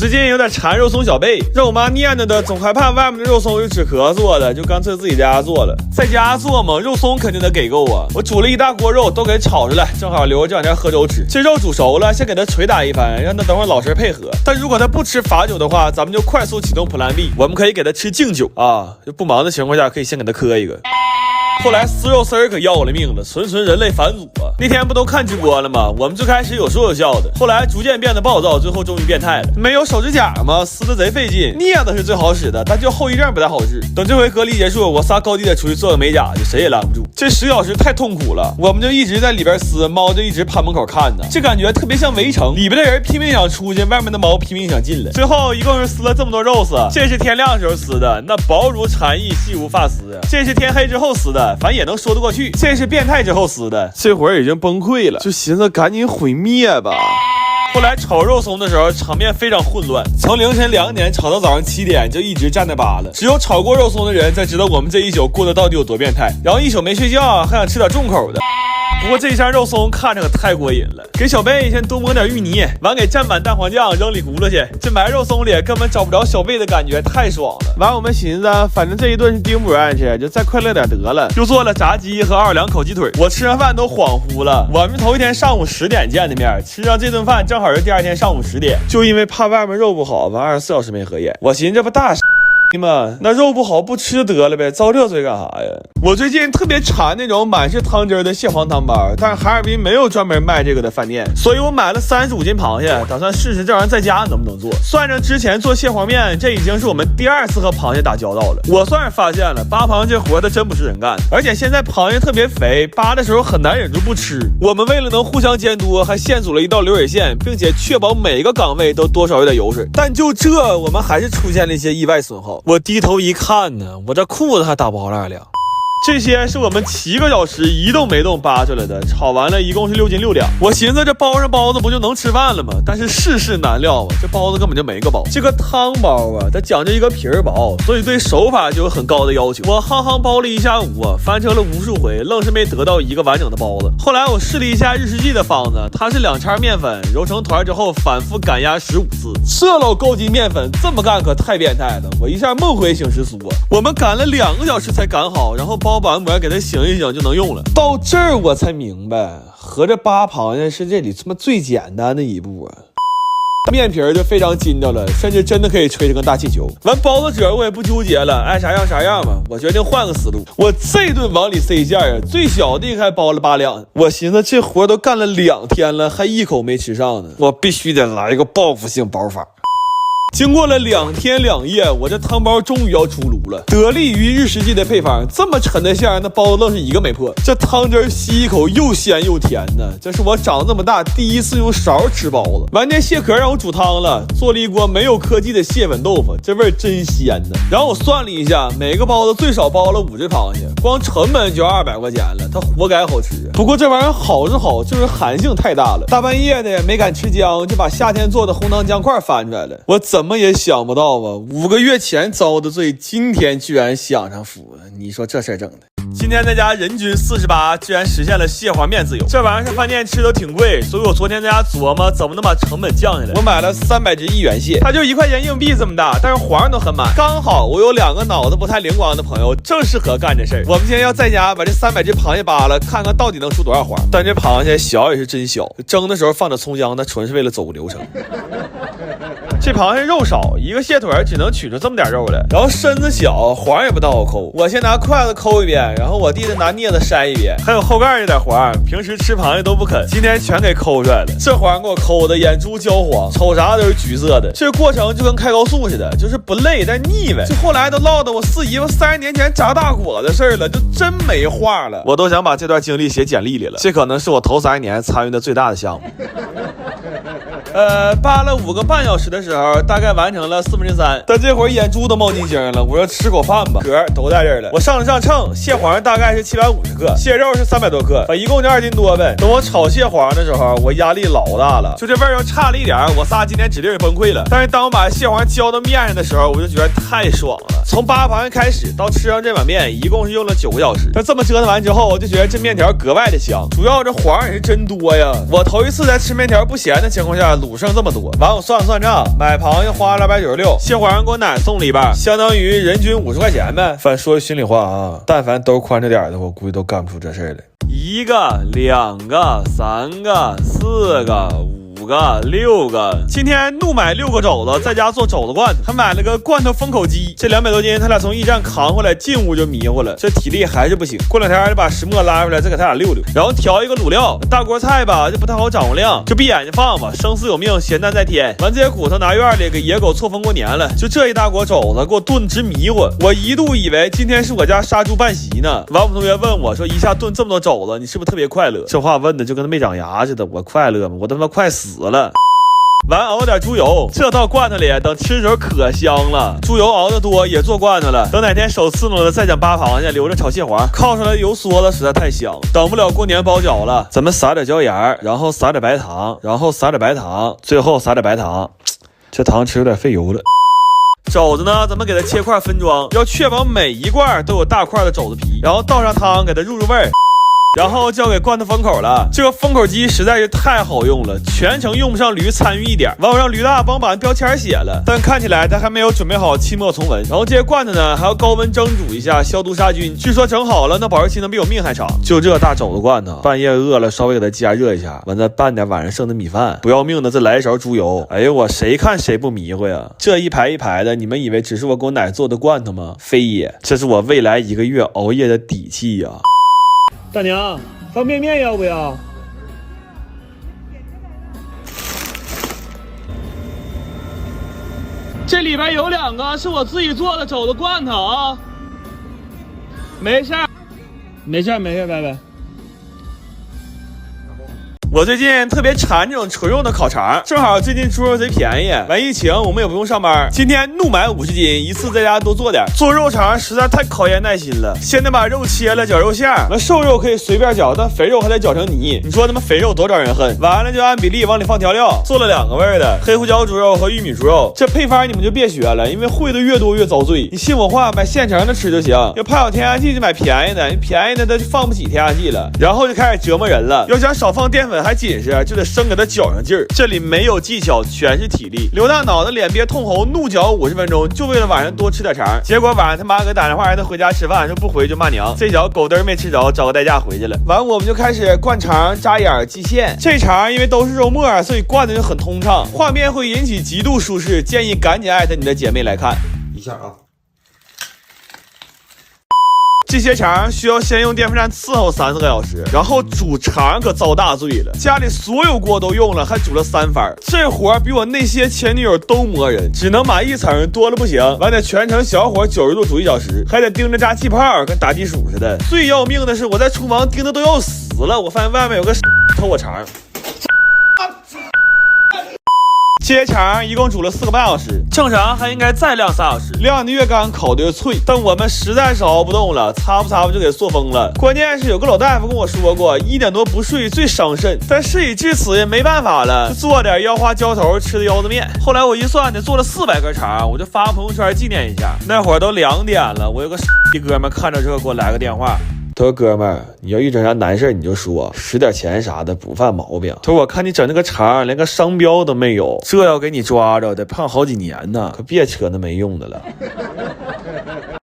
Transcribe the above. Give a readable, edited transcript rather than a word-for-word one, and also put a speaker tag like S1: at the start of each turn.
S1: 最近有点馋肉松小贝，肉妈念叨的，总害怕外面的肉松是纸壳做的，就干脆自己在家做了。在家做嘛，肉松肯定得给够啊！我煮了一大锅肉，都给炒出来，正好留着这两天喝粥吃。这肉煮熟了，先给它捶打一番，让它等会儿老实配合。但如果它不吃罚酒的话，咱们就快速启动 Plan B， 我们可以给它吃敬酒啊，就不忙的情况下，可以先给它磕一个。后来撕肉丝儿可要了命了，纯人类反祖啊！那天不都看直播了吗？我们最开始有说有笑的，后来逐渐变得暴躁，最后终于变态了。没有手指甲吗？撕的贼费劲，镊子是最好使的，但就后遗症不太好治。等这回隔离结束，我仨高低得出去做个美甲去，谁也拦不住。这10小时太痛苦了，我们就一直在里边撕，猫就一直趴门口看呢。这感觉特别像围城，里边的人拼命想出去，外面的猫拼命想进来。最后一共是撕了这么多肉丝，这是天亮时候撕的，那薄如蝉翼，细如发丝；这是天黑之后撕的，反正也能说得过去。这是变态之后撕的，这会儿已经崩溃了，就寻思赶紧毁灭吧。后来炒肉松的时候，场面非常混乱，从凌晨2点炒到早上7点，就一直站那扒了。只有炒过肉松的人才知道我们这一宿过得到底有多变态。然后一宿没睡觉，还想吃点重口的。不过这一箱肉松看着可太过瘾了，给小贝先多抹点芋泥，完给蘸满蛋黄酱扔里轱辘去。这埋肉松里根本找不着小贝的感觉，太爽了。完我们寻思，反正这一顿是丁不愿意吃，就再快乐点得了。又做了炸鸡和奥尔良烤鸡腿，我吃上饭都恍惚了。我们头一天上午10点见的面，吃上这顿饭正好是第二天上午10点。就因为怕外面肉不好，完24小时没合眼。我寻思这不大嘛，那肉不好不吃得了呗，遭这罪干啥呀？我最近特别馋那种满是汤汁的蟹黄汤包，但是哈尔滨没有专门卖这个的饭店，所以我买了35斤螃蟹，打算试试这玩意在家能不能做。算上之前做蟹黄面，这已经是我们第2次和螃蟹打交道了。我算是发现了，扒螃蟹活的真不是人干的，而且现在螃蟹特别肥，扒的时候很难忍住不吃。我们为了能互相监督，还现组了一道流水线，并且确保每一个岗位都多少有点油水。但就这，我们还是出现了一些意外损耗。我低头一看呢，我这裤子还打包了2两。这些是我们7个小时一动没动扒出来的，炒完了一共是6斤6两。我寻思这包上包子不就能吃饭了吗？但是世事难料啊，这包子根本就没个包。这个汤包啊，它讲究一个皮儿薄，所以对手法就有很高的要求。我夯包了一下午啊，翻车了无数回，愣是没得到一个完整的包子。后来我试了一下日式记的方子，它是2叉面粉揉成团之后反复擀压15次。这老高级面粉这么干可太变态了，我一下梦回醒时苏啊！我们擀了2个小时才擀好，然后包完模给它醒一醒就能用了。到这儿我才明白，合着扒螃蟹是这里他妈最简单的一步啊！面皮就非常筋道了，甚至真的可以吹成个大气球。完包子褶我也不纠结了，爱啥样啥样吧。我决定换个思路，我这顿往里塞馅啊，最小的还包了8两。我寻思这活都干了2天了，还一口没吃上呢，我必须得来一个报复性包法。经过了2天2夜，我这汤包终于要出炉了。得力于日式记的配方，这么沉的馅儿，那包子愣是一个没破。这汤汁吸一口又鲜又甜的，这是我长这么大第一次用勺吃包子。完这蟹壳让我煮汤了，做了一锅没有科技的蟹粉豆腐，这味儿真鲜呢。然后我算了一下，每个包子最少包了5只螃蟹，光成本就200块钱了，它活该好吃。不过这玩意儿好是好，就是寒性太大了，大半夜的也没敢吃姜，就把夏天做的红糖姜块翻出来了。我怎么也想不到啊，5个月前遭的罪，今天居然享上福了。你说这事儿整的。今天在家人均48，居然实现了蟹黄面自由。这玩意儿在饭店吃都挺贵，所以我昨天在家琢磨怎么能把成本降下来。我买了300只1元蟹，它就1块钱硬币这么大，但是黄都很满。刚好我有2个脑子不太灵光的朋友，正适合干这事儿。我们今天要在家把这300只螃蟹扒了，看看到底能出多少黄。但这螃蟹小也是真小，蒸的时候放着葱姜，它纯是为了走个流程。这螃蟹肉少，一个蟹腿只能取出这么点肉来，然后身子小，黄也不到我抠。我先拿筷子抠一遍，然后我弟弟拿镊子筛一遍，还有后盖这点黄，平时吃螃蟹都不啃，今天全给抠出来了。这黄给我抠的眼珠焦黄，瞅啥都是橘色的。这过程就跟开高速似的，就是不累但腻歪。这后来都落得我四姨夫30年前炸大果的事儿了，就真没话了。我都想把这段经历写简历里了，这可能是我头30年参与的最大的项目。扒了5个半小时的时候，大概完成了3/4，但这会儿眼珠都冒金星了。我说吃口饭吧，壳都在这儿了。我上了上秤，蟹黄大概是750克，蟹肉是300多克，一共就2斤多呗。等我炒蟹黄的时候，我压力老大了，就这味儿要差了一点，我仨今天指定崩溃了。但是当我把蟹黄浇到面上的时候，我就觉得太爽了。从扒螃蟹开始到吃上这碗面，一共是用了9个小时。但这么折腾完之后，我就觉得这面条格外的香，主要这黄也是真多呀。我头一次在吃面条不咸的情况下卤剩这么多。完我算了算账，买螃蟹花了296，蟹黄给我奶送了一半，相当于人均50块钱呗。反正说句心里话啊，但凡都宽着点的，我估计都干不出这事儿来。1个、2个、3个、4个、5个、6个，今天怒买6个肘子，在家做肘子罐头，还买了个罐头封口机。这200多斤，他俩从驿站扛回来，进屋就迷糊了，这体力还是不行。过2天就把石磨拉回来，再给他俩溜溜，然后调一个卤料。大锅菜吧，就不太好掌握量，就闭眼睛放吧，生死有命，咸淡在天。完这些骨头拿院里给野狗错峰过年了，就这一大锅肘子给我炖直迷糊。我一度以为今天是我家杀猪办席呢。完我同学问我说，一下炖这么多肘子，你是不是特别快乐？这话问的就跟他没长牙似的，我快乐吗？我他妈快死了。完熬点猪油，这到罐头里，等吃的时候可香了。猪油熬得多也做罐头了，等哪天手刺挠了再想扒螃蟹，留着炒蟹黄，烤出来油梭子实在太香。等不了过年包饺了，咱们撒点椒盐，然后撒点白糖，然后撒点白糖，最后撒点白糖。这糖吃有点费油了。肘子呢，咱们给它切块分装，要确保每一罐都有大块的肘子皮，然后倒上汤给它入味儿。然后交给罐头封口了，这个封口机实在是太好用了，全程用不上驴参与一点。完我让驴大帮把标签写了，但看起来他还没有准备好期末重文。然后这些罐头呢还要高温蒸煮一下，消毒杀菌，据说整好了那保质期能比我命还长。就这大肘子罐头，半夜饿了稍微给它加热一下，完再拌点晚上剩的米饭，不要命的再来一勺猪油。哎呦我谁看谁不迷糊呀，这一排一排的，你们以为只是我给我奶做的罐头吗？非也，这是我未来1个月熬夜的底气呀。大娘，方便面要不要？这里边有2个是我自己做的肘子罐头啊。没事儿，拜拜。我最近特别馋这种纯肉的烤肠，正好最近猪肉贼便宜，完疫情我们也不用上班，今天怒买50斤，一次在家多做点。做肉肠实在太考验耐心了，先得把肉切了，绞肉馅，完瘦肉可以随便绞，但肥肉还得绞成泥。你说他妈肥肉多招人恨。完了就按比例往里放调料，做了2个味儿的黑胡椒猪肉和玉米猪肉。这配方你们就别学了，因为会的越多越遭罪。你信我话，买现成的吃就行。要怕有添加剂就买便宜的，便宜的它就放不起添加剂了。然后就开始折磨人了，要想少放淀粉还紧实，就得生给它搅上劲儿。这里没有技巧，全是体力。刘大脑的脸憋通红，怒搅50分钟，就为了晚上多吃点肠。结果晚上他妈给打电话让他回家吃饭，说不回就骂娘。这小狗嘚没吃着，找个代驾回去了。完我们就开始灌肠、扎眼、系线。这肠因为都是肉末，所以灌的就很通畅，画面会引起极度舒适，建议赶紧艾特你的姐妹来看一下啊。这些肠需要先用电风扇伺候3-4个小时，然后煮肠可遭大罪了，家里所有锅都用了，还煮了3番，这活比我那些前女友都磨人，只能码1层，多了不行，完得全程小火90度煮1小时，还得盯着炸气泡，跟打地鼠似的。最要命的是我在厨房盯的都要死了，我发现外面有个偷我肠。这些肠一共煮了4个半小时，正常还应该再晾3小时，晾的越干烤的越脆。但我们实在是熬不动了，擦不就给塑封了。关键是有个老大夫跟我说过，1点多不睡最伤肾，但事已至此也没办法了，就做点腰花浇头吃的腰子面。后来我一算得做了400根肠，我就发朋友圈纪念一下。那会儿都2点了，我有个哥们看着这给我来个电话。他说哥们儿，你要遇整啥难事你就说，使点钱啥的不犯毛病。他说我看你整那个肠连个商标都没有，这要给你抓着得胖好几年呢，可别扯那没用的了。